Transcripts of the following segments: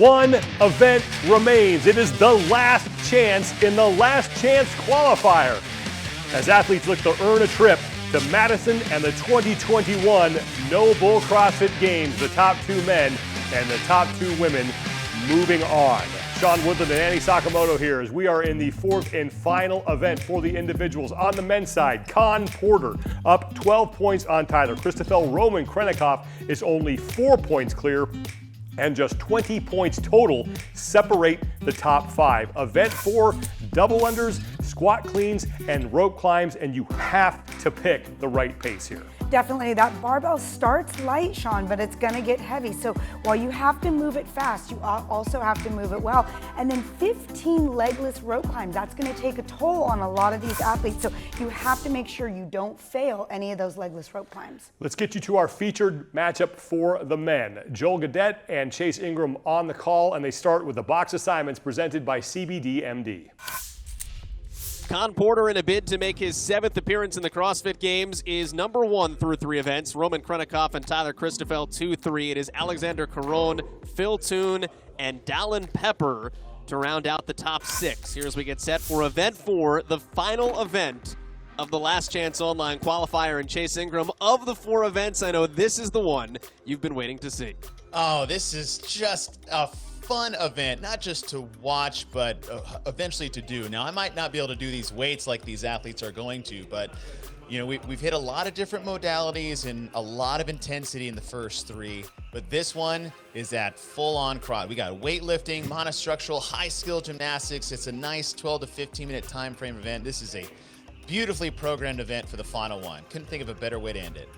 One event remains. It is the last chance in the Last-Chance Qualifier, as athletes look to earn a trip to Madison and the 2021 NOBULL CrossFit Games. The top two men and the top two women moving on. Sean Woodland and Annie Sakamoto here as we are in the fourth and final event for the individuals. On the men's side, Con Porter up 12 points on Tyler Christophel. Roman Khrennikov is only 4 points clear, and just 20 points total separate the top five. Event 4, double unders, squat cleans, and rope climbs, and you have to pick the right pace here. Definitely, that barbell starts light, Sean, but it's gonna get heavy. So while you have to move it fast, you also have to move it well. And then 15 legless rope climbs, that's gonna take a toll on a lot of these athletes. So you have to make sure you don't fail any of those legless rope climbs. Let's get you to our featured matchup for the men. Joel Gadet and Chase Ingram on the call, and they start with the box assignments presented by CBD-MD. Con Porter, in a bid to make his 7th appearance in the CrossFit Games, is number 1 through 3 events. Roman Khrennikov and Tyler Christophel 2-3. It is Alexandre Caron, Phil Toon, and Dallin Pepper to round out the top 6. Here as we get set for event 4, the final event of the Last-Chance Online Qualifier. And Chase Ingram, of the 4 events, I know this is the one you've been waiting to see. Oh, this is just a fun event, not just to watch, but eventually to do. Now, I might not be able to do these weights like these athletes are going to, but you know, we've hit a lot of different modalities and a lot of intensity in the first 3, but this one is that full-on crowd. We got weightlifting, monostructural, high-skill gymnastics. It's a nice 12 to 15-minute time frame event. This is a beautifully programmed event for the final one. Couldn't think of a better way to end it.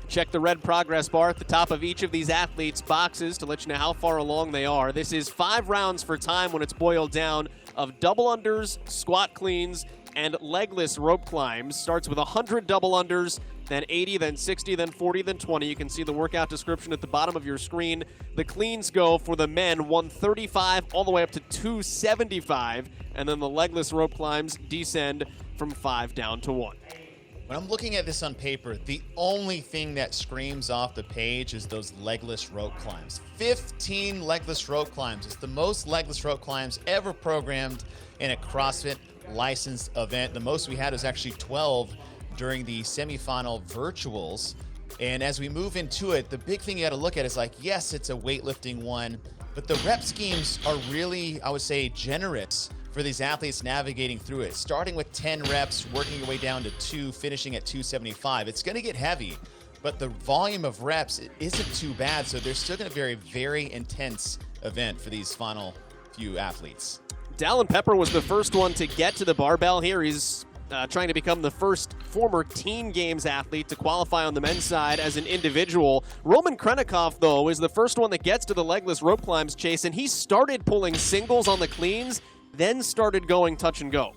Check the red progress bar at the top of each of these athletes' boxes to let you know how far along they are. This is 5 rounds for time when it's boiled down of double unders, squat cleans, and legless rope climbs. Starts with 100 double unders, then 80, then 60, then 40, then 20. You can see the workout description at the bottom of your screen. The cleans go for the men 135 all the way up to 275, and then the legless rope climbs descend from 5 down to 1. When I'm looking at this on paper, the only thing that screams off the page is those legless rope climbs. 15 legless rope climbs. It's the most legless rope climbs ever programmed in a CrossFit licensed event. The most we had was actually 12 during the semifinal virtuals. And as we move into it, the big thing you got to look at is like, yes, it's a weightlifting one, but the rep schemes are really, I would say, generous for these athletes navigating through it. Starting with 10 reps, working your way down to 2, finishing at 275. It's gonna get heavy, but the volume of reps isn't too bad, so there's still gonna be a very, very intense event for these final few athletes. Dallin Pepper was the first one to get to the barbell here. He's trying to become the first former Teen Games athlete to qualify on the men's side as an individual. Roman Khrennikov, though, is the first one that gets to the legless rope climbs, Chase, and he started pulling singles on the cleans, then started going touch and go.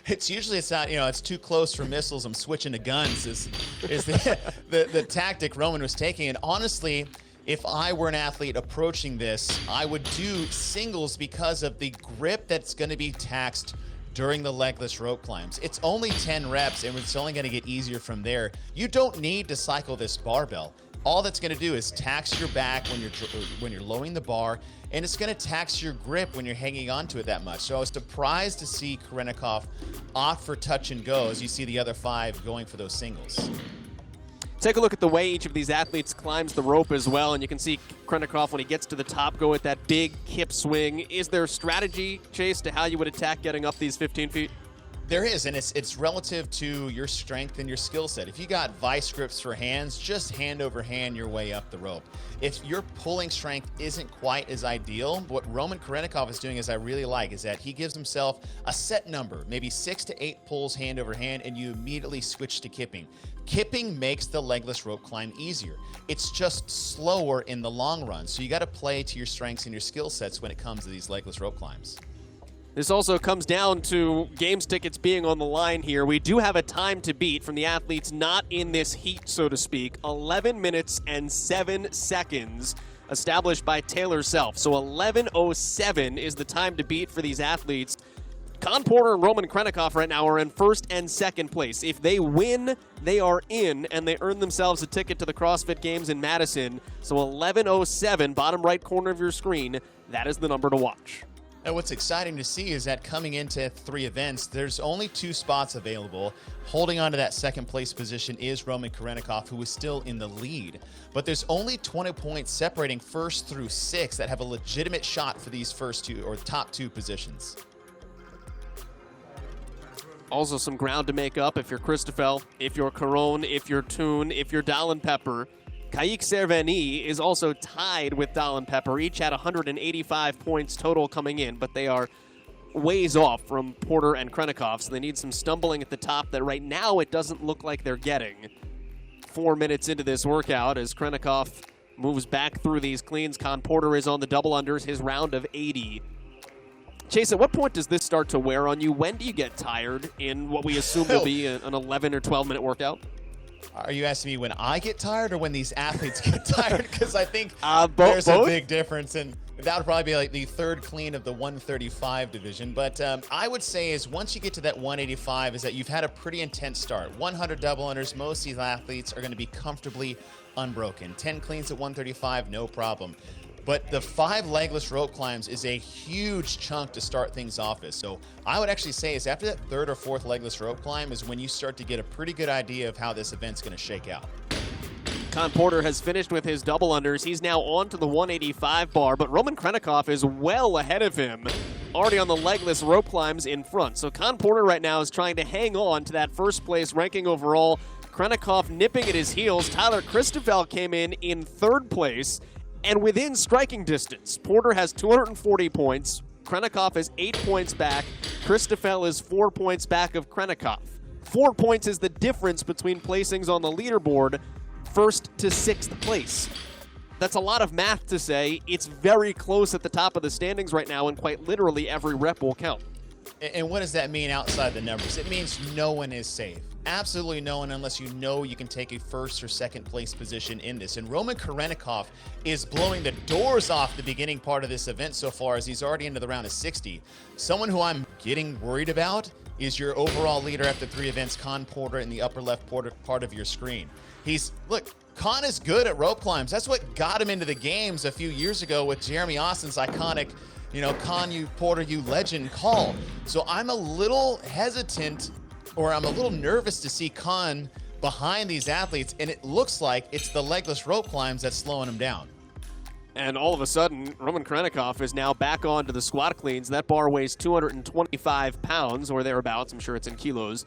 It's usually, it's not, you know, it's too close for missiles, I'm switching to guns is the tactic Roman was taking. And honestly, if I were an athlete approaching this, I would do singles because of the grip that's going to be taxed during the legless rope climbs. It's only 10 reps and it's only going to get easier from there. You don't need to cycle this barbell. All that's going to do is tax your back when you're lowering the bar, and it's going to tax your grip when you're hanging on to it that much. So I was surprised to see Khrennikov opt for touch and go as you see the other 5 going for those singles. Take a look at the way each of these athletes climbs the rope as well, and you can see Khrennikov, when he gets to the top, go with that big hip swing. Is there strategy, Chase, to how you would attack getting up these 15 feet? There is, and it's relative to your strength and your skill set. If you got vice grips for hands, just hand over hand your way up the rope. If your pulling strength isn't quite as ideal, what Roman Khrennikov is doing is I really like is that he gives himself a set number, maybe 6 to 8 pulls hand over hand, and you immediately switch to kipping. Kipping makes the legless rope climb easier. It's just slower in the long run, so you got to play to your strengths and your skill sets when it comes to these legless rope climbs. This also comes down to games tickets being on the line here. We do have a time to beat from the athletes not in this heat, so to speak. 11 minutes and 7 seconds established by Taylor Self. So 11:07 is the time to beat for these athletes. Con Porter and Roman Khrennikov right now are in first and second place. If they win, they are in, and they earn themselves a ticket to the CrossFit Games in Madison. So 11:07, bottom right corner of your screen, that is the number to watch. And what's exciting to see is that coming into 3 events, there's only 2 spots available. Holding on to that second place position is Roman Khrennikov, who is still in the lead. But there's only 20 points separating first through 6 that have a legitimate shot for these first 2 or top 2 positions. Also some ground to make up if you're Christophel, if you're Caron, if you're Toon, if you're Dallin Pepper. Kaik Serveni is also tied with Dallin Pepper, each at 185 points total coming in, but they are ways off from Porter and Khrennikov, so they need some stumbling at the top that right now it doesn't look like they're getting. 4 minutes into this workout as Khrennikov moves back through these cleans. Con Porter is on the double unders, his round of 80. Chase, at what point does this start to wear on you? When do you get tired in what we assume will be an 11 or 12-minute workout? Are you asking me when I get tired or when these athletes get tired? Because I think both? a big difference, and that would probably be like the 3rd clean of the 135 division. But I would say is once you get to that 185 is that you've had a pretty intense start. 100 double unders, most of these athletes are going to be comfortably unbroken. 10 cleans at 135, no problem. But the 5 legless rope climbs is a huge chunk to start things off with. So I would actually say is after that 3rd or 4th legless rope climb is when you start to get a pretty good idea of how this event's going to shake out. Con Porter has finished with his double unders. He's now on to the 185 bar, but Roman Khrennikov is well ahead of him, already on the legless rope climbs in front. So Con Porter right now is trying to hang on to that first place ranking overall. Khrennikov nipping at his heels. Tyler Christophel came in 3rd place. And within striking distance, Porter has 240 points. Khrennikov is 8 points back. Christophel is 4 points back of Khrennikov. 4 points is the difference between placings on the leaderboard, 1st to 6th place. That's a lot of math to say. It's very close at the top of the standings right now, and quite literally every rep will count. And what does that mean outside the numbers? It means no one is safe. Absolutely no one, unless you know you can take a 1st or 2nd place position in this. And Roman Khrennikov is blowing the doors off the beginning part of this event so far, as he's already into the round of 60. Someone who I'm getting worried about is your overall leader after 3 events, Con Porter, in the upper left part of your screen. Look, Con is good at rope climbs. That's what got him into the games a few years ago with Jeremy Austin's iconic, Con you, Porter you legend call. So I'm a little hesitant, or I'm a little nervous to see Con behind these athletes, and it looks like it's the legless rope climbs that's slowing him down. And all of a sudden, Roman Khrennikov is now back onto the squat cleans. That bar weighs 225 pounds, or thereabouts. I'm sure it's in kilos.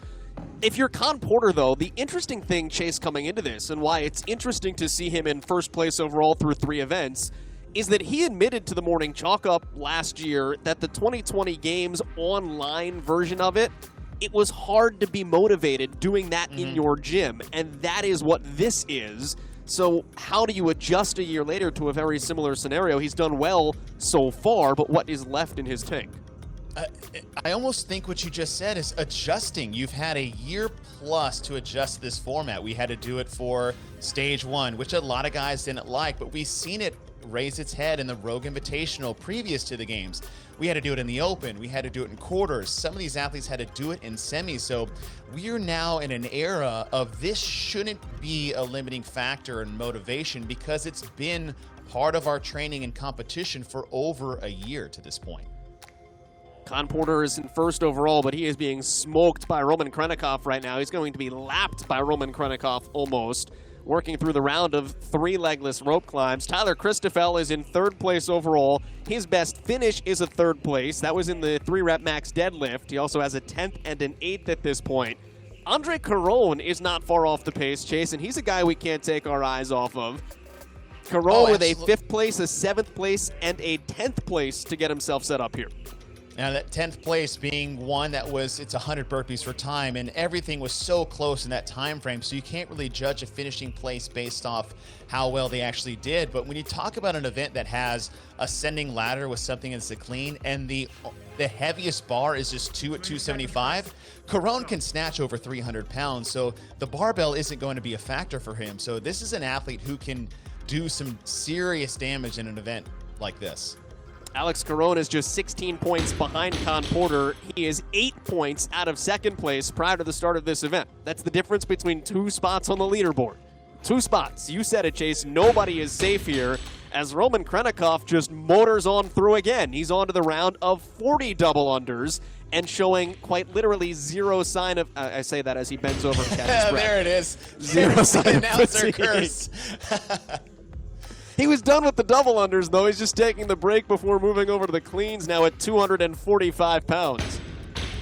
If you're Con Porter, though, the interesting thing, Chase, coming into this, and why it's interesting to see him in 1st place overall through 3 events, is that he admitted to the Morning Chalk Up last year that the 2020 Games online version of it was hard to be motivated doing that in your gym, and that is what this is. So how do you adjust a year later to a very similar scenario? He's done well so far, but what is left in his tank? I almost think what you just said is adjusting. You've had a year plus to adjust this format. We had to do it for stage 1, which a lot of guys didn't like, but we've seen it raise its head in the Rogue Invitational previous to the games. We had to do it in the open. We had to do it in quarters. Some of these athletes had to do it in semis. So we are now in an era of this shouldn't be a limiting factor in motivation, because it's been part of our training and competition for over a year to this point. Con Porter is in 1st overall, but he is being smoked by Roman Khrennikov right now. He's going to be lapped by Roman Khrennikov almost, working through the round of 3 legless rope climbs. Tyler Christophel is in 3rd place overall. His best finish is a 3rd place. That was in the 3-rep max deadlift. He also has a 10th and an 8th at this point. Alexandre Caron is not far off the pace, Chase, and he's a guy we can't take our eyes off of. Caron with a 5th place, a 7th place, and a 10th place to get himself set up here. Now that 10th place being one that it's 100 burpees for time, and everything was so close in that time frame, so you can't really judge a finishing place based off how well they actually did. But when you talk about an event that has ascending ladder with something that's a clean, and the heaviest bar is just 2 at 275, Caron can snatch over 300 pounds, so the barbell isn't going to be a factor for him. So this is an athlete who can do some serious damage in an event like this. Alex Caron is just 16 points behind Con Porter. He is 8 points out of second place prior to the start of this event. That's the difference between 2 spots on the leaderboard. 2 spots. You said it, Chase. Nobody is safe here as Roman Khrennikov just motors on through again. He's on to the round of 40 double unders and showing quite literally zero sign of, I say that as he bends over and catches his breath. There it is. Zero sign of Announcer fatigue. curse. He was done with the double unders, though. He's just taking the break before moving over to the cleans now at 245 pounds.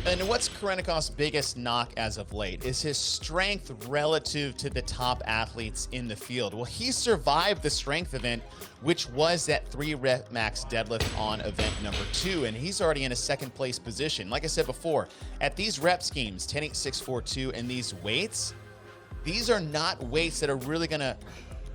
And what's Khrennikov's biggest knock as of late is his strength relative to the top athletes in the field. Well, he survived the strength event, which was that 3-rep max deadlift on event number 2, and he's already in a second place position. Like I said before, at these rep schemes, 10, 8, 6, 4, 2, and these weights, these are not weights that are really going to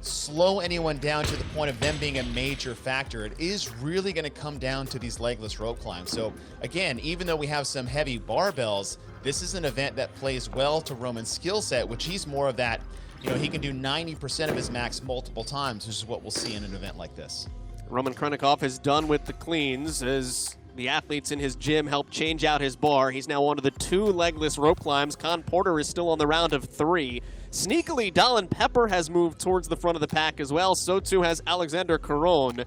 slow anyone down to the point of them being a major factor. It is really going to come down to these legless rope climbs. So again, even though we have some heavy barbells, this is an event that plays well to Roman's skill set, which he's more of that, he can do 90% of his max multiple times, which is what we'll see in an event like this. Roman Khrennikov is done with the cleans as the athletes in his gym help change out his bar. He's now on to the 2 legless rope climbs. Con Porter is still on the round of 3. Sneakily, Dallin Pepper has moved towards the front of the pack as well. So too has Alexandre Caron.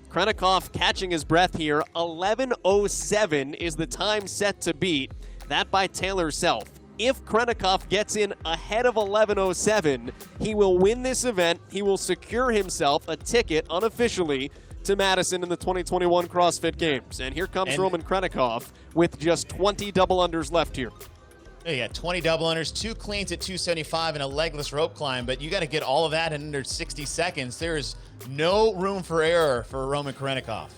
Khrennikov catching his breath here. 11:07 is the time set to beat. That by Taylor Self. If Khrennikov gets in ahead of 11:07, he will win this event. He will secure himself a ticket unofficially to Madison in the 2021 CrossFit Games. And here comes Roman Khrennikov with just 20 double unders left here. Yeah, 20 double unders, 2 cleans at 275, and a legless rope climb, but you got to get all of that in under 60 seconds. There is no room for error for Roman Khrennikov.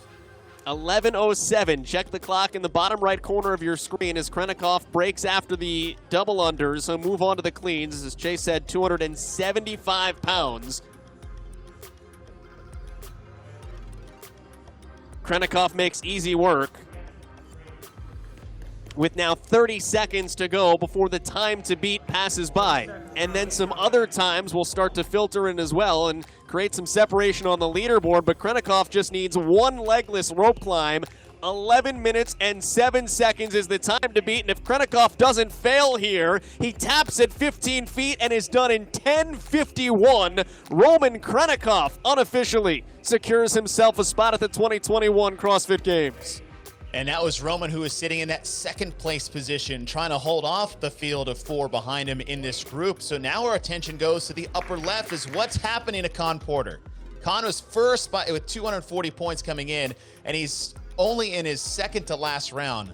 11:07. Check the clock in the bottom right corner of your screen as Khrennikov breaks after the double unders. He'll move on to the cleans. As Chase said, 275 pounds. Khrennikov makes easy work with now 30 seconds to go before the time to beat passes by. And then some other times will start to filter in as well and create some separation on the leaderboard, but Khrennikov just needs 1 legless rope climb. 11 minutes and 7 seconds is the time to beat, and if Khrennikov doesn't fail here, he taps at 15 feet and is done in 10:51. Roman Khrennikov unofficially secures himself a spot at the 2021 CrossFit Games. And that was Roman, who was sitting in that second place position, trying to hold off the field of 4 behind him in this group. So now our attention goes to the upper left is what's happening to Con Porter. Con was first with 240 points coming in, and he's only in his second to last round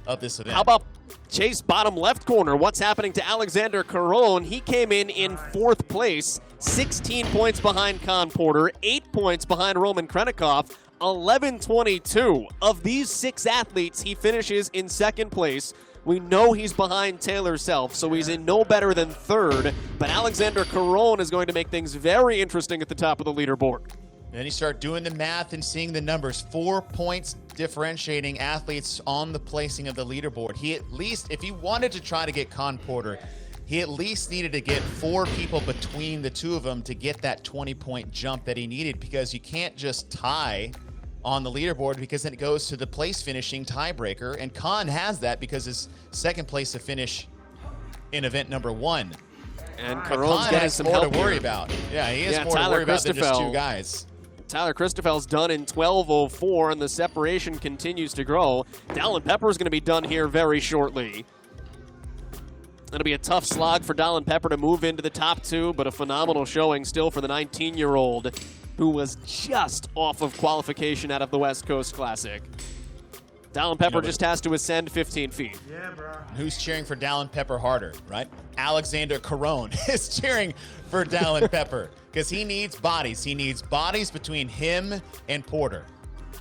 of this event. How about Chase, bottom left corner? What's happening to Alexandre Caron? He came in 4th place, 16 points behind Con Porter, 8 points behind Roman Khrennikov. 11:22. Of these 6 athletes, he finishes in 2nd place. We know he's behind Taylor Self, so he's in no better than 3rd. But Alexandre Caron is going to make things very interesting at the top of the leaderboard. Then you start doing the math and seeing the numbers. 4 points differentiating athletes on the placing of the leaderboard. He at least, if he wanted to try to get Con Porter, he at least needed to get 4 people between the 2 of them to get that 20-point jump that he needed, because you can't just tie on the leaderboard, because then it goes to the place finishing tiebreaker, and Con has that because his 2nd place to finish in event number 1. And Caron's getting some more help to worry here. about. Yeah, he has more Tyler to worry about than just Christophel. 2 guys. Tyler Christophel's done in 12:04, and the separation continues to grow. Dallin Pepper is going to be done here very shortly. It'll be a tough slog for Dallin Pepper to move into the top 2, but a phenomenal showing still for the 19-year-old who was just off of qualification out of the West Coast Classic. Dallin Pepper just has to ascend 15 feet. Yeah, bro. Who's cheering for Dallin Pepper harder, right? Alexandre Caron is cheering for Dallin Pepper because he needs bodies. He needs bodies between him and Porter.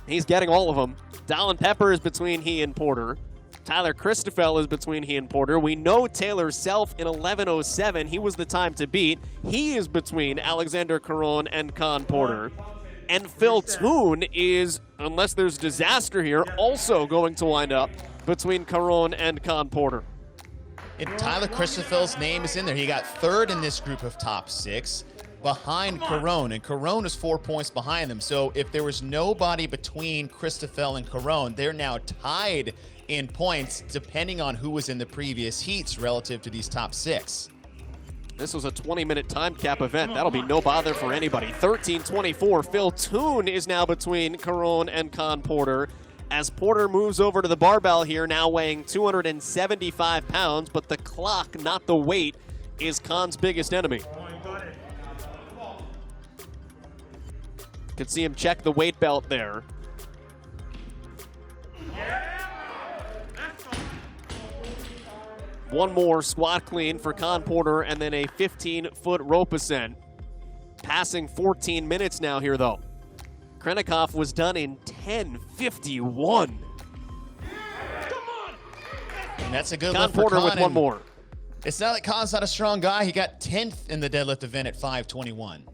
He's getting all of them. Dallin Pepper is between he and Porter. Tyler Christophel is between he and Porter. We know Taylor Self in 11:07. He was the time to beat. He is between Alexandre Caron and Con Porter. And Phil Toon is, unless there's disaster here, also going to wind up between Caron and Con Porter. And Tyler Christophel's name is in there. He got 3rd in this group of top 6. behind Caron, and Caron is 4 points behind them. So if there was nobody between Christophel and Caron, they're now tied in points depending on who was in the previous heats relative to these top 6. This was a 20-minute time cap event. That'll be no bother for anybody. 13:24. Phil Toon is now between Caron and Con Porter as Porter moves over to the barbell here, now weighing 275 pounds, but the clock, not the weight, is Con's biggest enemy. Could see him check the weight belt there. One more squat clean for Con Porter and then a 15-foot rope ascent. Passing 14 minutes now here, though. Khrennikov was done in 10:51. And that's a good Con lift for Porter Con, with one and more. It's not like Con's not a strong guy. He got 10th in the deadlift event at 521.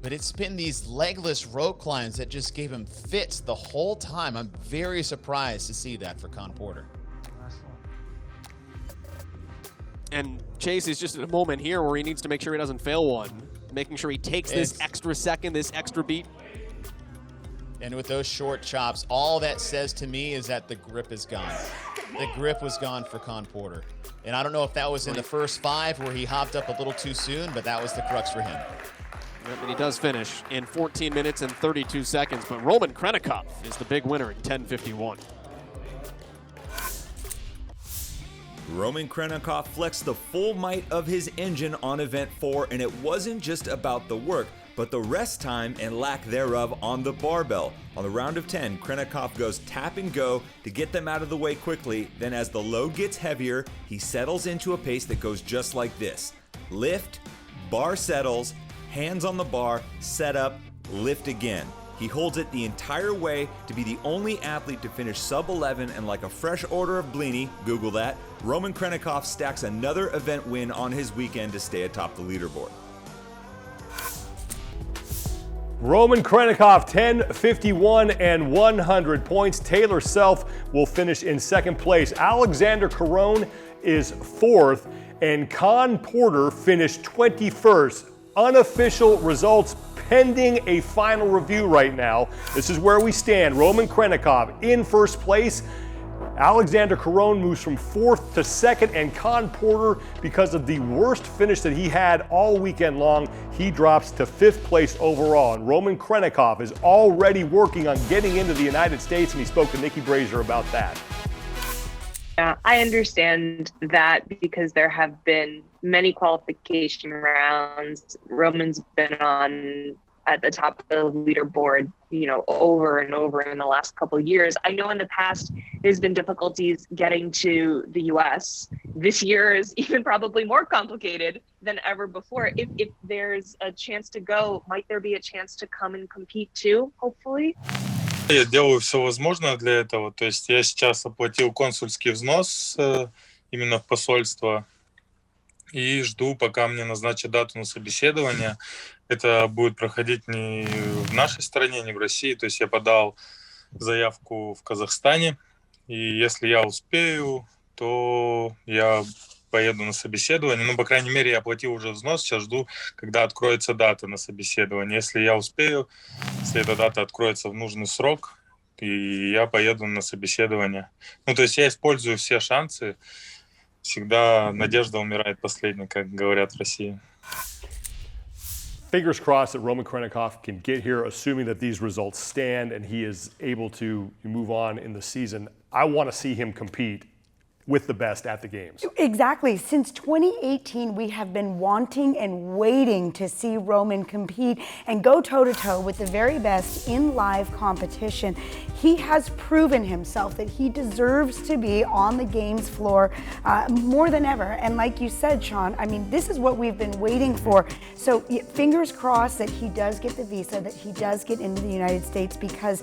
But it's been these legless rope climbs that just gave him fits the whole time. I'm very surprised to see that for Con Porter. And Chase is just at a moment here where he needs to make sure he doesn't fail one. Making sure he takes this extra second, this extra beat. And with those short chops, all that says to me is that the grip is gone. The grip was gone for Con Porter. And I don't know if that was in the first 5 where he hopped up a little too soon, but that was the crux for him. And he does finish in 14 minutes and 32 seconds, but Roman Khrennikov is the big winner in 10:51. Roman Khrennikov flexed the full might of his engine on event 4, and it wasn't just about the work, but the rest time and lack thereof on the barbell. On the round of 10, Khrennikov goes tap and go to get them out of the way quickly. Then as the load gets heavier, he settles into a pace that goes just like this. Lift, bar settles, hands on the bar, set up, lift again. He holds it the entire way to be the only athlete to finish sub-11, and like a fresh order of Blini, Google that, Roman Khrennikov stacks another event win on his weekend to stay atop the leaderboard. Roman Khrennikov, 10:51 and 100 points. Taylor Self will finish in second place. Alexandre Caron is fourth, and Con Porter finished 21st. Unofficial results pending a final review right now. This is where we stand. Roman Khrennikov in first place. Alexandre Caron moves from fourth to second, and Con Porter, because of the worst finish that he had all weekend long, he drops to fifth place overall. And Roman Khrennikov is already working on getting into the United States, and he spoke to Nikki Brazier about that. Yeah, I understand that because there have been many qualification rounds. Roman's been on at the top of the leaderboard, over and over in the last couple of years. I know in the past there's been difficulties getting to the US. This year is even probably more complicated than ever before. If there's a chance to go, might there be a chance to come and compete too, hopefully? Я делаю все возможное для этого. То есть я сейчас оплатил консульский взнос именно в посольство и жду, пока мне назначат дату на собеседование. Это будет проходить не в нашей стране, не в России. То есть я подал заявку в Казахстане, и если я успею, то я поеду на собеседование. Ну, по крайней мере, я оплатил уже взнос, сейчас жду, когда откроется дата на собеседование. Если я успею, если эта дата откроется в нужный срок, и я поеду на собеседование. Ну, то есть я использую все шансы. Всегда надежда умирает последней, как говорят в России. Fingers crossed that Roman Khrennikov can get here, assuming that these results stand and he is able to move on in the season. I want to see him compete with the best at the games. Exactly. Since 2018, we have been wanting and waiting to see Roman compete and go toe-to-toe with the very best in live competition. He has proven himself that he deserves to be on the games floor more than ever. And like you said, Sean, I mean, this is what we've been waiting for. So fingers crossed that he does get the visa, that he does get into the United States, because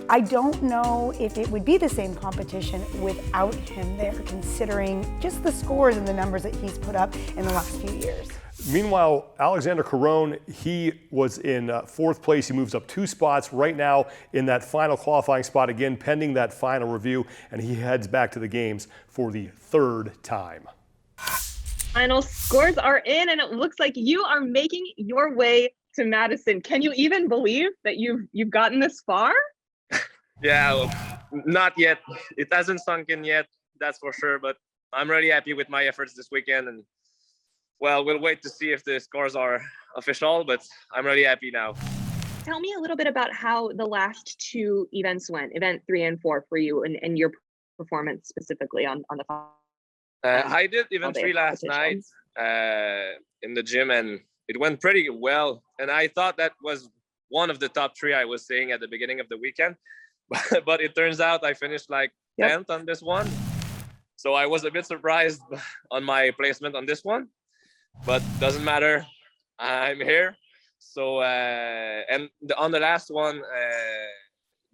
I don't know if it would be the same competition without him there, considering just the scores and the numbers that he's put up in the last few years. Meanwhile, Alexandre Caron, he was in fourth place. He moves up 2 spots right now in that final qualifying spot, again, pending that final review, and he heads back to the games for the 3rd time. Final scores are in, and it looks like you are making your way to Madison. Can you even believe that you've gotten this far? Yeah, well, not yet. It hasn't sunk in yet, that's for sure. But I'm really happy with my efforts this weekend. And well, we'll wait to see if the scores are official, but I'm really happy now. Tell me a little bit about how the last two events went, event 3 and 4 for you and your performance specifically on the I did event 3 last night in the gym, and it went pretty well. And I thought that was one of the top 3 I was saying at the beginning of the weekend. But it turns out I finished like 10th on this one. So I was a bit surprised on my placement on this one. But doesn't matter. I'm here. So, and on the last one,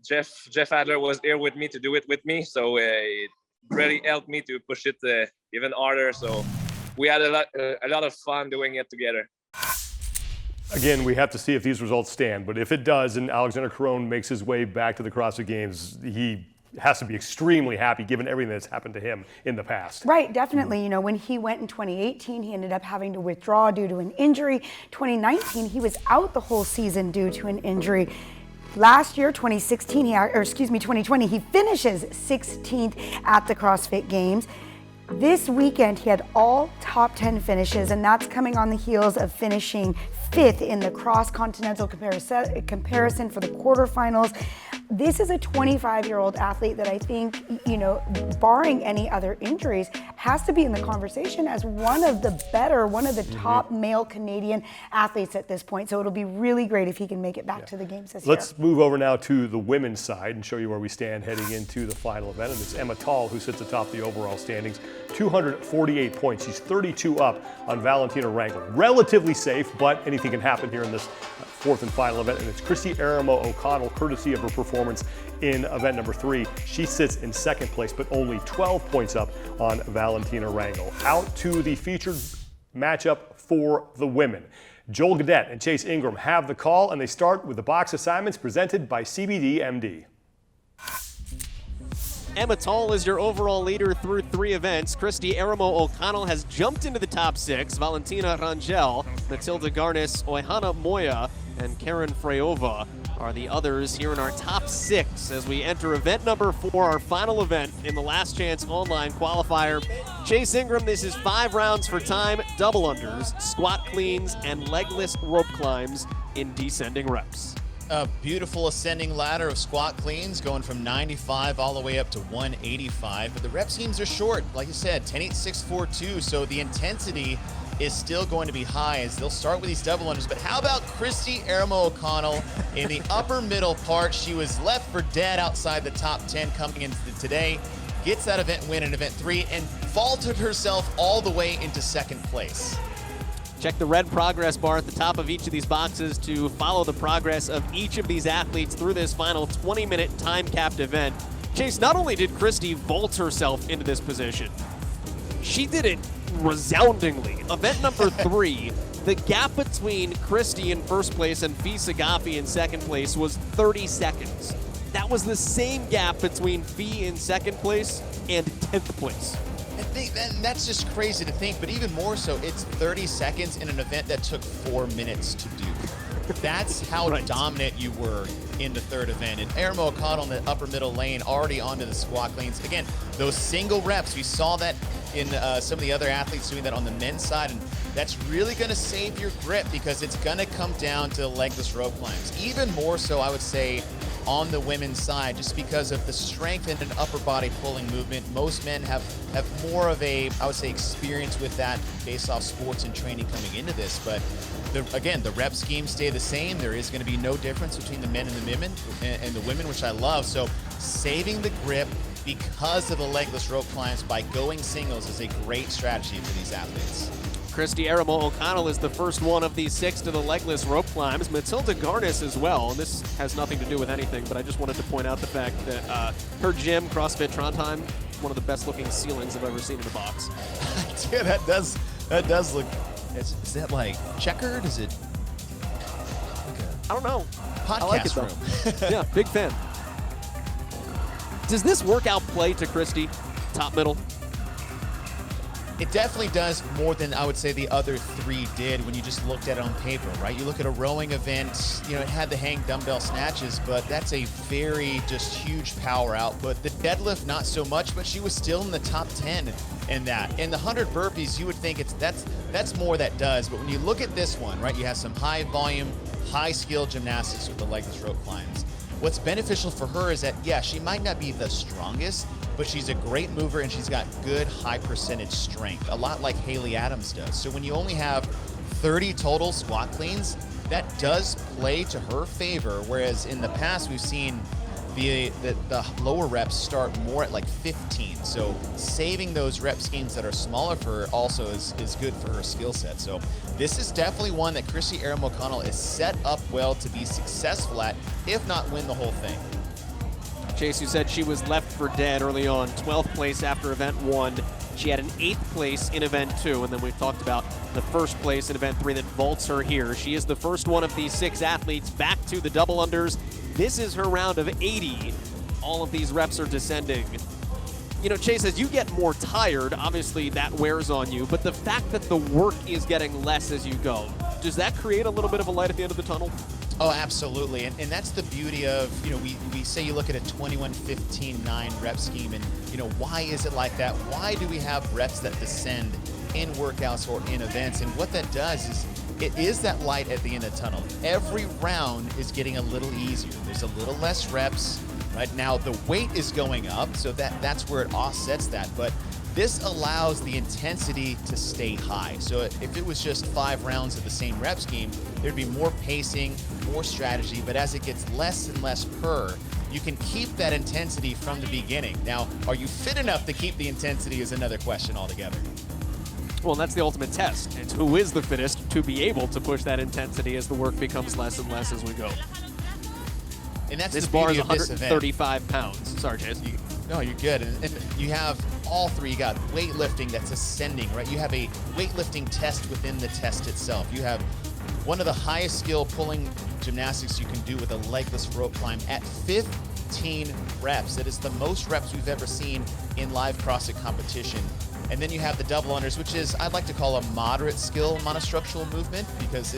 Jeff Adler was here with me to do it with me. So it really helped me to push it even harder. So we had a lot of fun doing it together. Again, we have to see if these results stand, but if it does and Alexandre Caron makes his way back to the CrossFit Games, he has to be extremely happy given everything that's happened to him in the past. Right, definitely. You know, when he went in 2018, he ended up having to withdraw due to an injury. 2019, he was out the whole season due to an injury. Last year, 2020, he finishes 16th at the CrossFit Games. This weekend, he had all top 10 finishes, and that's coming on the heels of finishing 5th in the cross-continental comparison for the quarterfinals. This is a 25-year-old athlete that I think, you know, barring any other injuries, has to be in the conversation as one of the top male Canadian athletes at this point. So it'll be really great if he can make it back to the games this year. Let's move over now to the women's side and show you where we stand heading into the final event. And it's Emma Tall who sits atop the overall standings, 248 points. She's 32 up on Valentina Rangel. Relatively safe, but anything can happen here in this fourth and final event. And it's Kristi Eramo O'Connell, courtesy of her performance in event number 3. She sits in second place, but only 12 points up on Valentina Rangel. Out to the featured matchup for the women. Joel Gadet and Chase Ingram have the call, and they start with the box assignments presented by CBD-MD. Emma Tall is your overall leader through 3 events. Kristi Eramo O'Connell has jumped into the top 6. Valentina Rangel, Matilde Garnes, Oihana, Moya, and Karin Freyova are the others here in our top 6 as we enter event number 4, our final event in the Last Chance Online Qualifier. Chase Ingram, this is 5 rounds for time, double unders, squat cleans, and legless rope climbs in descending reps. A beautiful ascending ladder of squat cleans going from 95 all the way up to 185, but the rep schemes are short. Like you said, 10, 8, 6, 4, 2, so the intensity is still going to be high as they'll start with these double unders. But how about Kristi Eramo O'Connell in the upper middle part? She was left for dead outside the top 10 coming into today, gets that event win in event 3, and vaulted herself all the way into second place. Check the red progress bar at the top of each of these boxes to follow the progress of each of these athletes through this final 20-minute time-capped event. Chase, not only did Kristi vault herself into this position, she did it resoundingly. Event number 3, the gap between Kristi in first place and Fee Sagafi in second place was 30 seconds. That was the same gap between Fee in second place and 10th place. I think that's just crazy to think, but even more so, it's 30 seconds in an event that took 4 minutes to do. That's how dominant you were in the third event. And Eramo O'Connell in the upper middle lane already onto the squat cleans. Again, those single reps, we saw that in some of the other athletes doing that on the men's side, and that's really going to save your grip because it's going to come down to legless rope climbs. Even more so, I would say, on the women's side, just because of the strength and an upper body pulling movement. Most men have more of a, I would say, experience with that based off sports and training coming into this. But again, the rep schemes stay the same. There is going to be no difference between the men and the women, which I love. So saving the grip because of the legless rope climbs by going singles is a great strategy for these athletes. Kristi Eramo O'Connell is the first one of these 6 to the legless rope climbs. Matilde Garnes as well. And this has nothing to do with anything, but I just wanted to point out the fact that her gym, CrossFit Trondheim, one of the best looking ceilings I've ever seen in a box. Dude, that does look. Is that like checkered? Is it? I don't know. Podcast I like it though. Yeah, big fan. Does this workout play to Kristi? Top, middle? It definitely does more than I would say the other three did when you just looked at it on paper, right? You look at a rowing event, you know, it had the hang dumbbell snatches, but that's a very just huge power output. The deadlift, not so much, but she was still in the top 10 in that. In the 100 burpees, you would think that's more that does, but when you look at this one, right, you have some high volume, high skill gymnastics with the legless rope climbs. What's beneficial for her is that, yeah, she might not be the strongest, but she's a great mover and she's got good high percentage strength, a lot like Haley Adams does. So when you only have 30 total squat cleans, that does play to her favor, whereas in the past we've seen the lower reps start more at like 15. So saving those rep schemes that are smaller for her also is good for her skill set. So this is definitely one that Kristi Eramo O'Connell is set up well to be successful at, if not win the whole thing. Chase, you said she was left for dead early on, 12th place after event 1. She had an 8th place in event 2, and then we've talked about the first place in event 3 that vaults her here. She is the first one of these 6 athletes back to the double unders. This is her round of 80. All of these reps are descending. You know, Chase, as you get more tired, obviously that wears on you, but the fact that the work is getting less as you go, does that create a little bit of a light at the end of the tunnel? Oh, absolutely. And that's the beauty of, you know, we say you look at a 21-15-9 rep scheme and, you know, why is it like that? Why do we have reps that descend in workouts or in events? And what that does is it is that light at the end of the tunnel. Every round is getting a little easier. There's a little less reps. Right now, the weight is going up, so that's where it offsets that. But this allows the intensity to stay high. So if it was just 5 rounds of the same rep scheme, there'd be more pacing, more strategy. But as it gets less and less per, you can keep that intensity from the beginning. Now, are you fit enough to keep the intensity is another question altogether. Well, that's the ultimate test. It's who is the fittest to be able to push that intensity as the work becomes less and less as we go. And that's this the bar is beauty of this event. 135 pounds. Sorry, Chase. No, you're good. And you have all three. You got weightlifting that's ascending, right? You have a weightlifting test within the test itself. You have one of the highest skill pulling gymnastics you can do with a legless rope climb at 15 reps. That is the most reps we've ever seen in live CrossFit competition. And then you have the double unders, which is, I'd like to call a moderate skill monostructural movement, because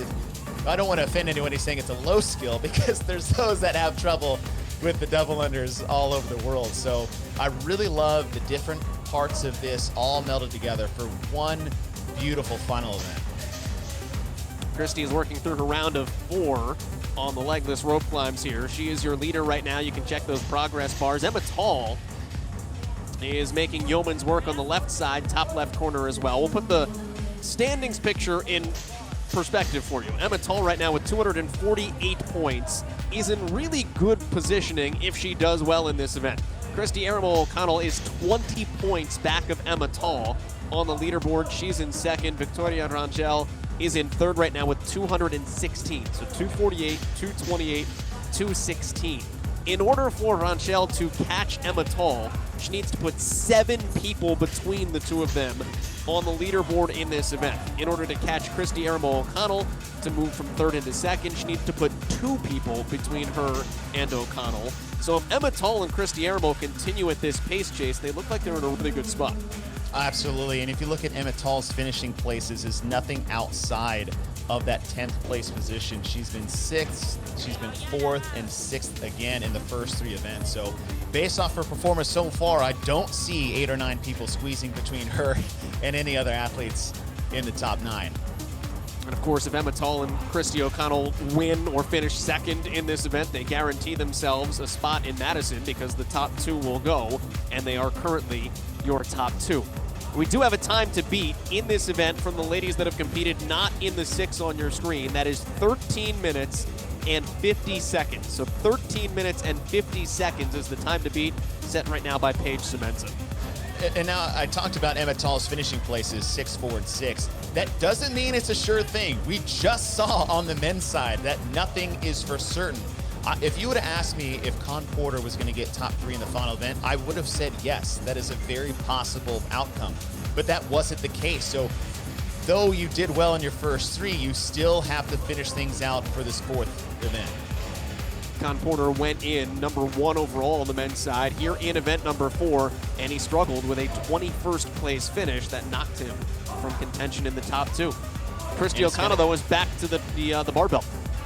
I don't want to offend anyone who's saying it's a low skill, because there's those that have trouble with the double unders all over the world. So I really love the different parts of this all melded together for one beautiful final event. Kristi is working through her round of 4 on the legless rope climbs here. She is your leader right now. You can check those progress bars. Emma Tall is making yeoman's work on the left side, top left corner as well. We'll put the standings picture in perspective for you. Emma Tall right now with 248 points is in really good positioning if she does well in this event. Kristi Eramo O'Connell is 20 points back of Emma Tall on the leaderboard. She's in second. Valentina Rangel is in third right now with 216. So 248, 228, 216. In order for Rangel to catch Emma Tall, she needs to put 7 people between the two of them on the leaderboard in this event. In order to catch Kristi Eramo O'Connell to move from third into second, she needs to put 2 people between her and O'Connell. So if Emma Tall and Kristi Eramo continue at this pace, Chase, they look like they're in a really good spot. Absolutely, and if you look at Emma Tall's finishing places, is nothing outside of that 10th place position. She's been 6th, she's been 4th, and 6th again in the first 3 events. So based off her performance so far, I don't see 8 or 9 people squeezing between her and any other athletes in the top 9. And of course, if Emma Tall and Kristi O'Connell win or finish second in this event, they guarantee themselves a spot in Madison, because the top 2 will go, and they are currently your top 2. We do have a time to beat in this event from the ladies that have competed, not in the 6 on your screen. That is 13 minutes and 50 seconds. So 13 minutes and 50 seconds is the time to beat, set right now by Paige Semenza. And now I talked about Emma Tall's finishing places, 6, 4, and 6. That doesn't mean it's a sure thing. We just saw on the men's side that nothing is for certain. If you would have asked me if Con Porter was going to get top 3 in the final event, I would have said yes. That is a very possible outcome. But that wasn't the case. So though you did well in your first 3, you still have to finish things out for this 4th event. Con Porter went in #1 overall on the men's side here in event #4, and he struggled with a 21st place finish that knocked him from contention in the top 2. Kristi O'Connell, though, is back to the barbell.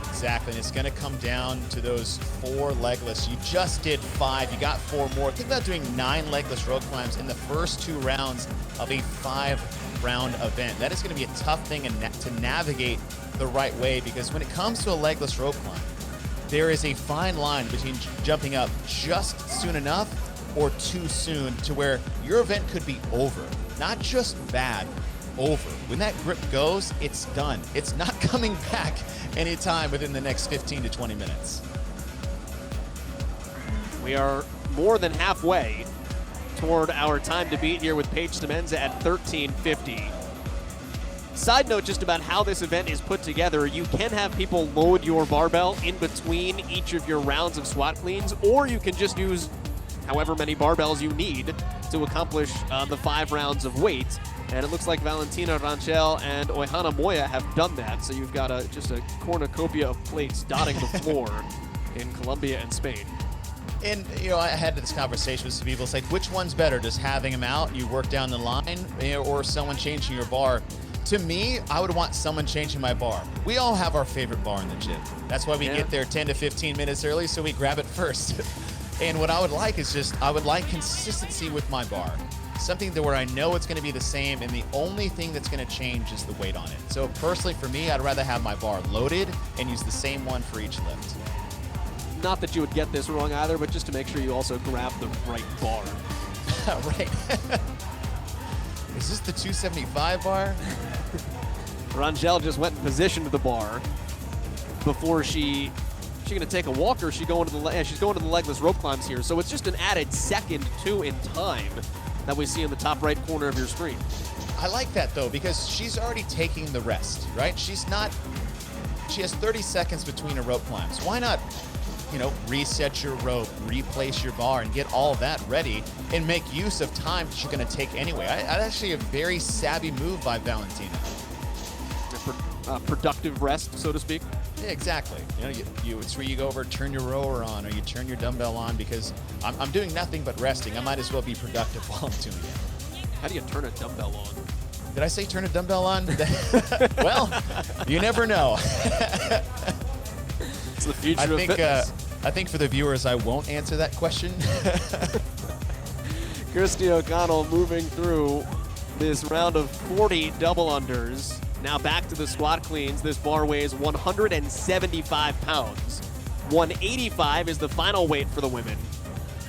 Exactly, and it's going to come down to those 4 legless. You just did 5, you got 4 more. Think about doing 9 legless rope climbs in the first 2 rounds of a 5-round event. That is going to be a tough thing to navigate the right way, because when it comes to a legless rope climb, there is a fine line between jumping up just soon enough or too soon to where your event could be over. Not just bad, over. When that grip goes, it's done. It's not coming back anytime within the next 15 to 20 minutes. We are more than halfway toward our time to beat here with Paige Semenza at 13:50. Side note just about how this event is put together, you can have people load your barbell in between each of your rounds of squat cleans, or you can just use however many barbells you need to accomplish the 5 rounds of weight. And it looks like Valentina Rangel and Oihana Moya have done that, so you've got just a cornucopia of plates dotting the floor in Colombia and Spain. And, you know, I had this conversation with some people. It's like, which one's better? Just having them out, you work down the line, or someone changing your bar? To me, I would want someone changing my bar. We all have our favorite bar in the gym. That's why we get there 10 to 15 minutes early, so we grab it first. And what I would like is I would like consistency with my bar. Something where I know it's going to be the same, and the only thing that's going to change is the weight on it. So personally, for me, I'd rather have my bar loaded and use the same one for each lift. Not that you would get this wrong either, but just to make sure you also grab the right bar. Right. Is this the 275 bar? Rangel just went and positioned the bar before she's going to take a walk, or she's going to the legless rope climbs here. So it's just an added second two in time that we see in the top right corner of your screen. I like that though, because she's already taking the rest, right? She has 30 seconds between her rope climbs. Why not, reset your rope, replace your bar, and get all that ready and make use of time that you're going to take anyway. That's actually a very savvy move by Valentina. Productive rest, so to speak. Yeah, exactly. It's where you go over, turn your rower on, or you turn your dumbbell on, because I'm doing nothing but resting. I might as well be productive while I'm doing it. How do you turn a dumbbell on? Did I say turn a dumbbell on? Well, you never know. It's the future of fitness. I think for the viewers, I won't answer that question. Kristi O'Connell moving through this round of 40 double unders. Now back to the squat cleans. This bar weighs 175 pounds. 185 is the final weight for the women.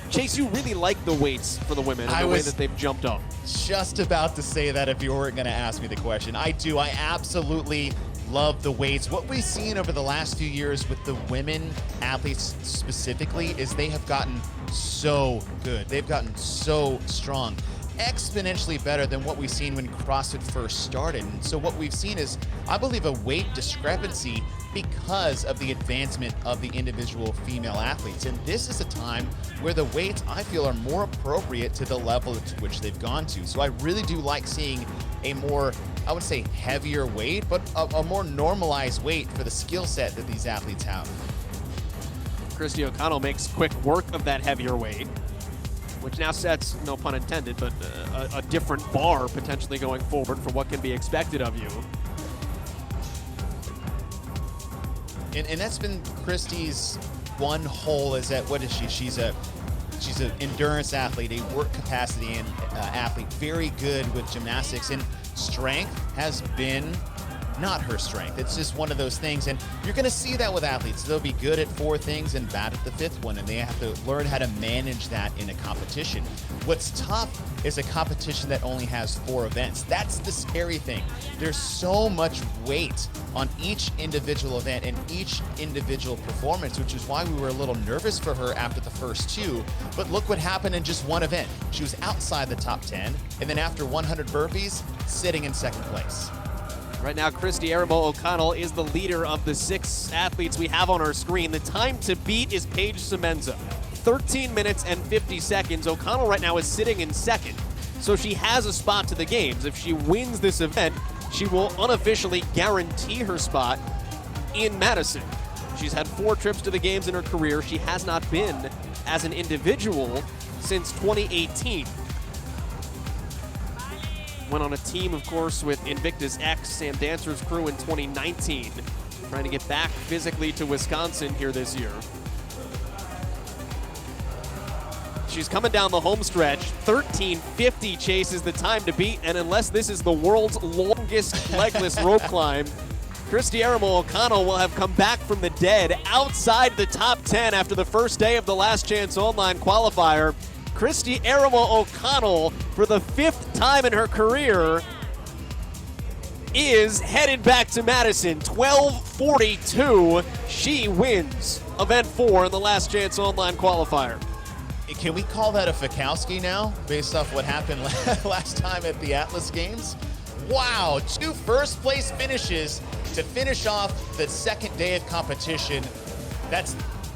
Chase, you really like the weights for the women and the way that they've jumped up. Just about to say that if you weren't going to ask me the question. I do. I absolutely love the weights. What we've seen over the last few years with the women athletes specifically is they have gotten so good. They've gotten so strong. Exponentially better than what we've seen when CrossFit first started. And so what we've seen is, I believe, a weight discrepancy because of the advancement of the individual female athletes. And this is a time where the weights, I feel, are more appropriate to the level to which they've gone to. So I really do like seeing a more, I would say, heavier weight, but a more normalized weight for the skill set that these athletes have. Kristi O'Connell makes quick work of that heavier weight, which now sets, no pun intended, but a different bar potentially going forward for what can be expected of you. And that's been Kristi's one hole, is that, what is she? She's an endurance athlete, a work capacity athlete, very good with gymnastics, and strength has been not her strength. It's just one of those things, and you're going to see that with athletes. They'll be good at 4 things and bad at the 5th one, and they have to learn how to manage that in a competition. What's tough is a competition that only has 4 events. That's the scary thing. There's so much weight on each individual event and each individual performance, which is why we were a little nervous for her after the first 2. But look what happened in just one event. She was outside the top 10, and then after 100 burpees, sitting in 2nd place. Right now, Kristi Eramo O'Connell is the leader of the 6 athletes we have on our screen. The time to beat is Paige Semenza. 13 minutes and 50 seconds. O'Connell right now is sitting in 2nd, so she has a spot to the games. If she wins this event, she will unofficially guarantee her spot in Madison. She's had 4 trips to the games in her career. She has not been as an individual since 2018. Went on a team, of course, with Invictus X, Sam Dancer's crew in 2019. Trying to get back physically to Wisconsin here this year. She's coming down the home stretch. 13:50 Chase is the time to beat, and unless this is the world's longest legless rope climb, Kristi Eramo O'Connell will have come back from the dead outside the top 10 after the first day of the Last Chance Online qualifier. Kristi Eramo O'Connell, for the 5th time in her career, is headed back to Madison. 12:42. She wins event 4 in the Last Chance Online qualifier. Can we call that a Fikowski now, based off what happened last time at the Atlas Games? Wow, 2 first-place finishes to finish off the second day of competition. That's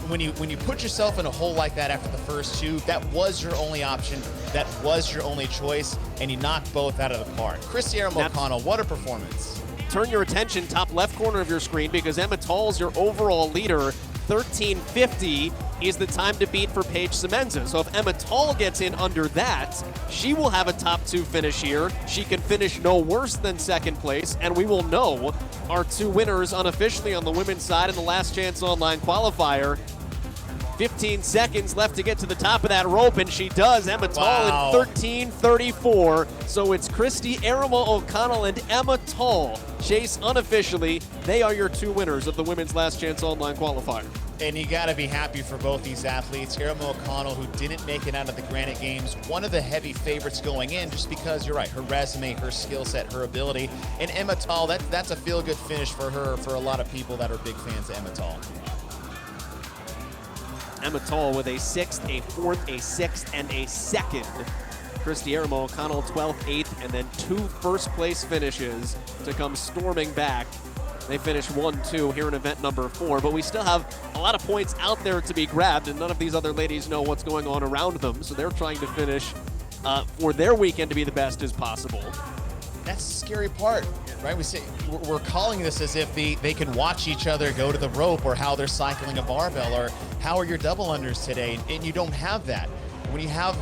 when you put yourself in a hole like that after the first 2. That was your only option. That was your only choice, and you knocked both out of the park. Kristi Eramo O'Connell, what a performance! Turn your attention top left corner of your screen because Emma Tall's your overall leader. 13:50 is the time to beat for Paige Semenza. So if Emma Tall gets in under that, she will have a top 2 finish here. She can finish no worse than second place, and we will know our 2 winners unofficially on the women's side in the Last Chance Online qualifier. 15 seconds left to get to the top of that rope, and she does. Emma Tall in 13:34. So it's Kristi Eramo O'Connell and Emma Tall. Chase, unofficially, they are your 2 winners of the women's Last Chance Online qualifier. And you got to be happy for both these athletes. Eramo O'Connell, who didn't make it out of the Granite Games, one of the heavy favorites going in, just because you're right, her resume, her skill set, her ability. And Emma Tall, that's a feel-good finish for her, for a lot of people that are big fans of Emma Tall. Emma Tall with a 6th, a 4th, a 6th, and a 2nd. Kristi Eramo O'Connell 12th, 8th, and then 2 first-place finishes to come storming back. They finished 1-2 here in event number 4, but we still have a lot of points out there to be grabbed, and none of these other ladies know what's going on around them, so they're trying to finish for their weekend to be the best as possible. That's the scary part, right? We're calling this as if they can watch each other go to the rope, or how they're cycling a barbell, or how are your double unders today, and you don't have that. When you have,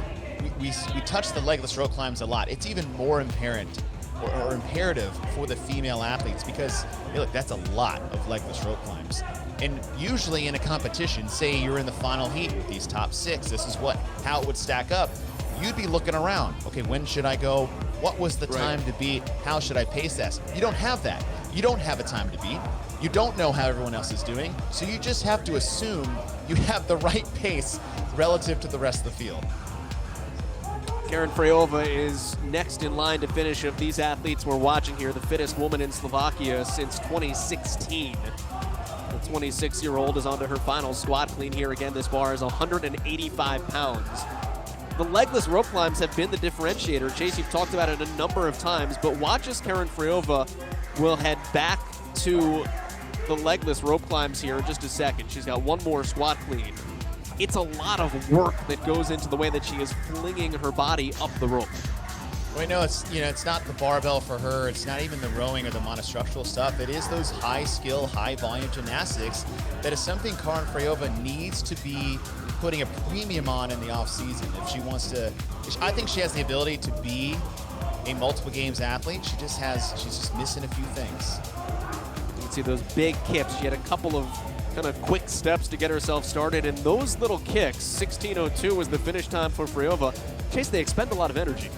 we touch the legless rope climbs a lot. It's even more apparent or imperative for the female athletes, because hey, look, that's a lot of legless rope climbs. And usually in a competition, say you're in the final heat with these top 6, this is how it would stack up. You'd be looking around. Okay, when should I go? What was the time to beat? How should I pace this? You don't have that. You don't have a time to beat. You don't know how everyone else is doing, so you just have to assume you have the right pace relative to the rest of the field. Karin Freyova is next in line to finish of these athletes we're watching here, the fittest woman in Slovakia since 2016. The 26-year-old is onto her final squat clean here. Again, this bar is 185 pounds. The legless rope climbs have been the differentiator. Chase, you've talked about it a number of times, but watch as Karin Freyova will head back to the legless rope climbs here in just a second. She's got one more squat clean. It's a lot of work that goes into the way that she is flinging her body up the rope. Well, no, it's not the barbell for her. It's not even the rowing or the monostructural stuff. It is those high-skill, high-volume gymnastics that is something Karin Freyova needs to be putting a premium on in the off-season. If she wants to, I think she has the ability to be a multiple games athlete. She's just missing a few things. You can see those big kips. She had a couple of kind of quick steps to get herself started, and those little kicks, 16:02 was the finish time for Freyova. Chase, they expend a lot of energy.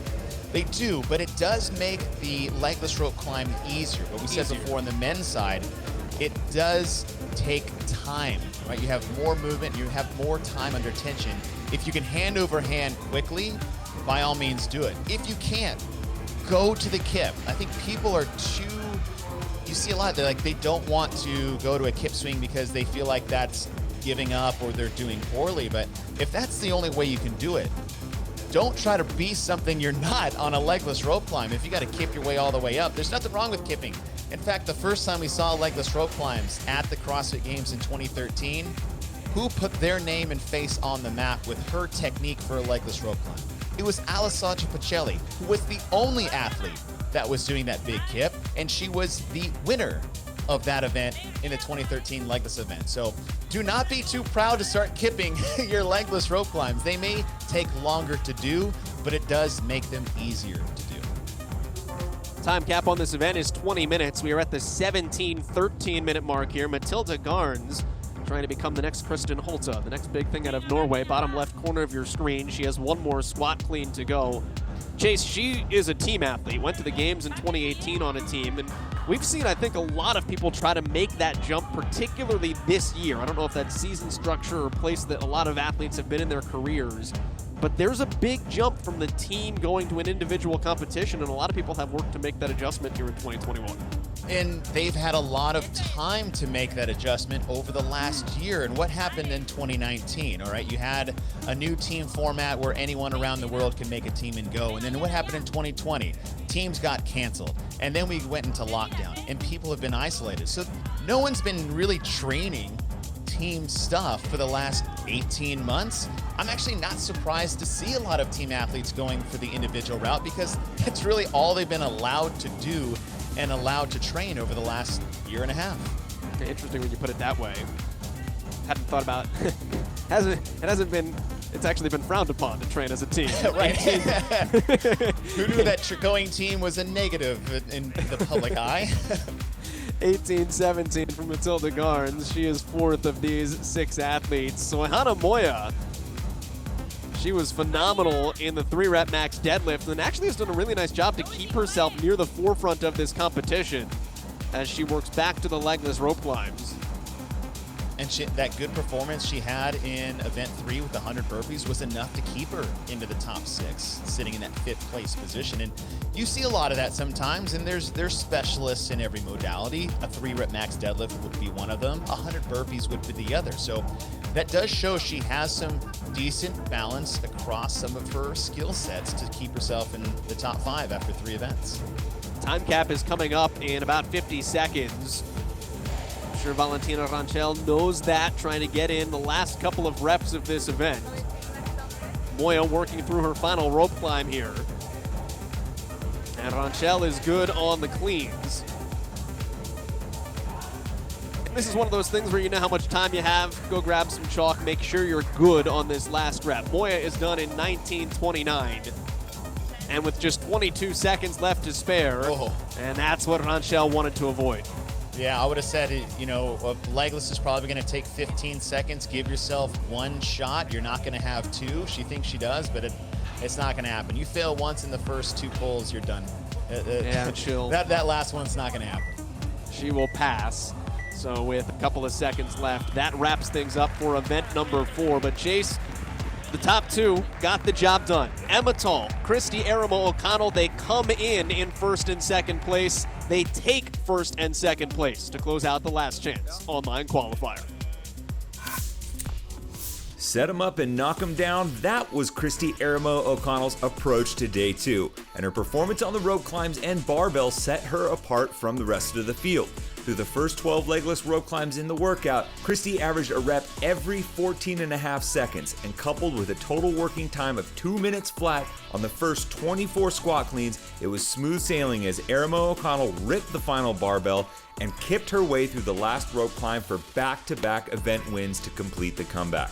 They do, but it does make the legless rope climb easier. But we said before on the men's side, it does take time, right? You have more movement, you have more time under tension. If you can hand over hand quickly, by all means do it. If you can't, go to the kip. I think people are you see a lot, they don't want to go to a kip swing because they feel like that's giving up or they're doing poorly. But if that's the only way you can do it, don't try to be something you're not on a legless rope climb. If you got to kip your way all the way up, there's nothing wrong with kipping. In fact, the first time we saw legless rope climbs at the CrossFit Games in 2013, who put their name and face on the map with her technique for a legless rope climb? It was Alessandra Pacelli, who was the only athlete that was doing that big kip, and she was the winner of that event in the 2013 legless event. So do not be too proud to start kipping your legless rope climbs. They may take longer to do, but it does make them easier to do. Time cap on this event is 20 minutes. We are at the 13 minute mark here. Matilde Garnes trying to become the next Kristin Holte, the next big thing out of Norway. Bottom left corner of your screen. She has one more squat clean to go. Chase, she is a team athlete. Went to the games in 2018 on a team, and we've seen, I think, a lot of people try to make that jump, particularly this year. I don't know if that's season structure or place that a lot of athletes have been in their careers, but there's a big jump from the team going to an individual competition, and a lot of people have worked to make that adjustment here in 2021. And they've had a lot of time to make that adjustment over the last year. And what happened in 2019, all right? You had a new team format where anyone around the world can make a team and go. And then what happened in 2020? Teams got canceled. And then we went into lockdown and people have been isolated. So no one's been really training team stuff for the last 18 months. I'm actually not surprised to see a lot of team athletes going for the individual route because that's really all they've been allowed to do and allowed to train over the last year and a half. Okay, interesting when you put it that way. Hadn't thought about it's actually been frowned upon to train as a team. Right. Who knew that going team was a negative in the public eye? 18-17 from Matilde Garnes. She is fourth of these 6 athletes. So Oihana Moya, she was phenomenal in the 3-rep max deadlift and actually has done a really nice job to keep herself near the forefront of this competition as she works back to the legless rope climbs. And that good performance she had in event 3 with the 100 burpees was enough to keep her into the top 6, sitting in that 5th place position. And you see a lot of that sometimes, and there's specialists in every modality. A 3-rep max deadlift would be one of them. 100 burpees would be the other. So that does show she has some decent balance across some of her skill sets to keep herself in the top 5 after 3 events. Time cap is coming up in about 50 seconds. I'm sure Valentina Rangel knows that, trying to get in the last couple of reps of this event. Moya working through her final rope climb here. And Rangel is good on the cleans. This is one of those things where you know how much time you have. Go grab some chalk, make sure you're good on this last rep. Moya is done in 19:29. And with just 22 seconds left to spare, and that's what Rangel wanted to avoid. Yeah, I would have said, legless is probably going to take 15 seconds. Give yourself 1 shot. You're not going to have 2. She thinks she does, but it's not going to happen. You fail once in the first 2 pulls, you're done. Yeah, that last one's not going to happen. She will pass. So with a couple of seconds left, that wraps things up for event number 4. But Chase, the top 2 got the job done. Matilde, Kristi Eramo O'Connell, they come in 1st and 2nd place. They take 1st and 2nd place to close out the Last Chance online qualifier. Set them up and knock them down. That was Kristi Eramo O'Connell's approach to day 2, and her performance on the rope climbs and barbell set her apart from the rest of the field. Through the first 12 legless rope climbs in the workout, Kristi averaged a rep every 14.5 seconds, and coupled with a total working time of 2 minutes flat on the first 24 squat cleans, it was smooth sailing as Eramo O'Connell ripped the final barbell and kipped her way through the last rope climb for back-to-back event wins to complete the comeback.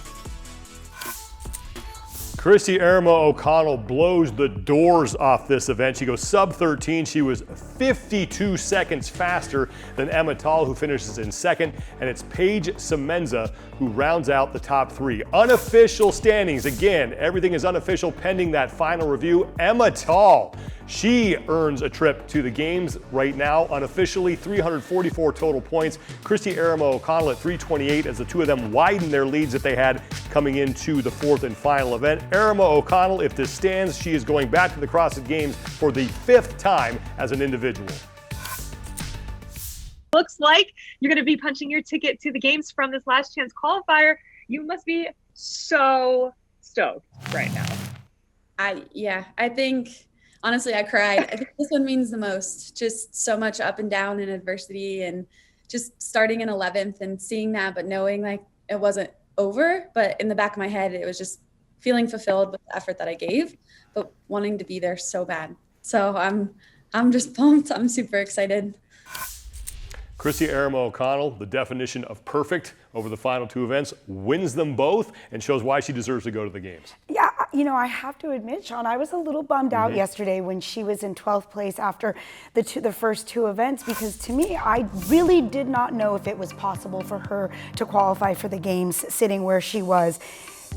Kristi Eramo O'Connell blows the doors off this event. She goes sub 13. She was 52 seconds faster than Matilde, who finishes in 2nd, and it's Paige Semenza who rounds out the top 3. Unofficial standings, again, everything is unofficial pending that final review. Matilde, she earns a trip to the games right now, unofficially 344 total points. Kristi Eramo O'Connell at 328 as the 2 of them widen their leads that they had coming into the 4th and final event. Eramo O'Connell, if this stands, she is going back to the CrossFit Games for the 5th time as an individual. Looks like you're going to be punching your ticket to the games from this Last Chance qualifier. You must be so stoked right now. I think, honestly, I cried. I think this one means the most. Just so much up and down and adversity, and just starting in 11th and seeing that, but knowing like it wasn't over. But in the back of my head, it was just feeling fulfilled with the effort that I gave, but wanting to be there so bad. So I'm just pumped. I'm super excited. Kristi Eramo O'Connell, the definition of perfect over the final two events, wins them both and shows why she deserves to go to the games. Yeah, you know, I have to admit, Sean, I was a little bummed out yesterday when she was in 12th place after the first two events, because to me, I really did not know if it was possible for her to qualify for the games sitting where she was.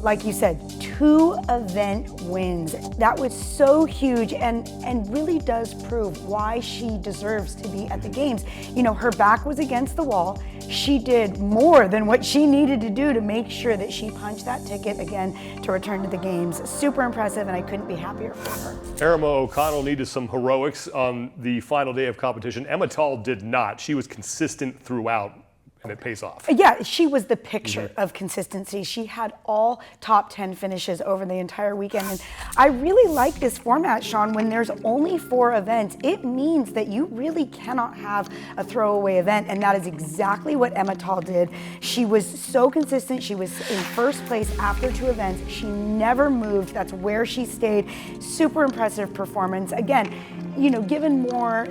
Like you said, 2 event wins. That was so huge and really does prove why she deserves to be at the games. You know, her back was against the wall. She did more than what she needed to do to make sure that she punched that ticket again to return to the games. Super impressive, and I couldn't be happier for her. Eramo O'Connell needed some heroics on the final day of competition. Matilde did not. She was consistent throughout, and it pays off. Yeah, she was the picture of consistency. She had all top 10 finishes over the entire weekend. And I really like this format, Sean. When there's only 4 events, it means that you really cannot have a throwaway event. And that is exactly what Matilde did. She was so consistent. She was in first place after 2 events. She never moved. That's where she stayed. Super impressive performance. Again, you know, given more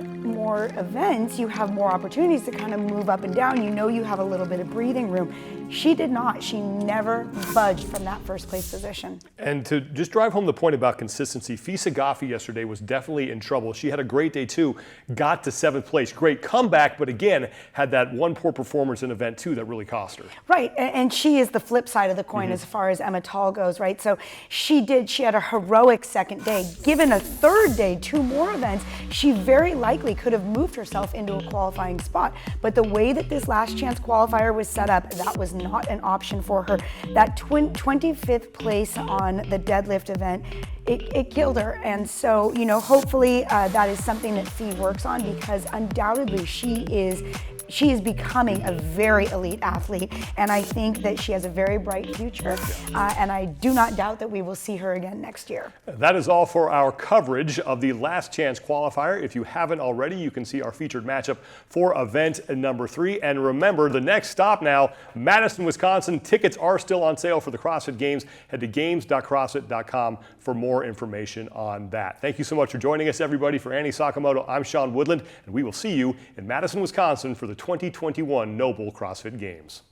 events, you have more opportunities to kind of move up and down. You know, you have a little bit of breathing room. She did not. She never budged from that first place position. And to just drive home the point about consistency, Fisa Gaffi yesterday was definitely in trouble. She had a great day too, got to 7th place. Great comeback, but again, had that one poor performance in event 2 that really cost her. Right, and she is the flip side of the coin as far as Matilde goes, right? So she had a heroic second day. Given a third day, 2 more events, she very likely could have moved herself into a qualifying spot. But the way that this last chance qualifier was set up, that was not an option for her. That 25th place on the deadlift event, it killed her. And so, you know, hopefully that is something that Fee works on, because undoubtedly she is becoming a very elite athlete, and I think that she has a very bright future, and I do not doubt that we will see her again next year. That is all for our coverage of the Last Chance Qualifier. If you haven't already, you can see our featured matchup for event number 3. And remember, the next stop now, Madison, Wisconsin. Tickets are still on sale for the CrossFit Games. Head to games.crossfit.com for more information on that. Thank you so much for joining us, everybody. For Annie Sakamoto, I'm Sean Woodland, and we will see you in Madison, Wisconsin for the 2021 NOBULL CrossFit Games.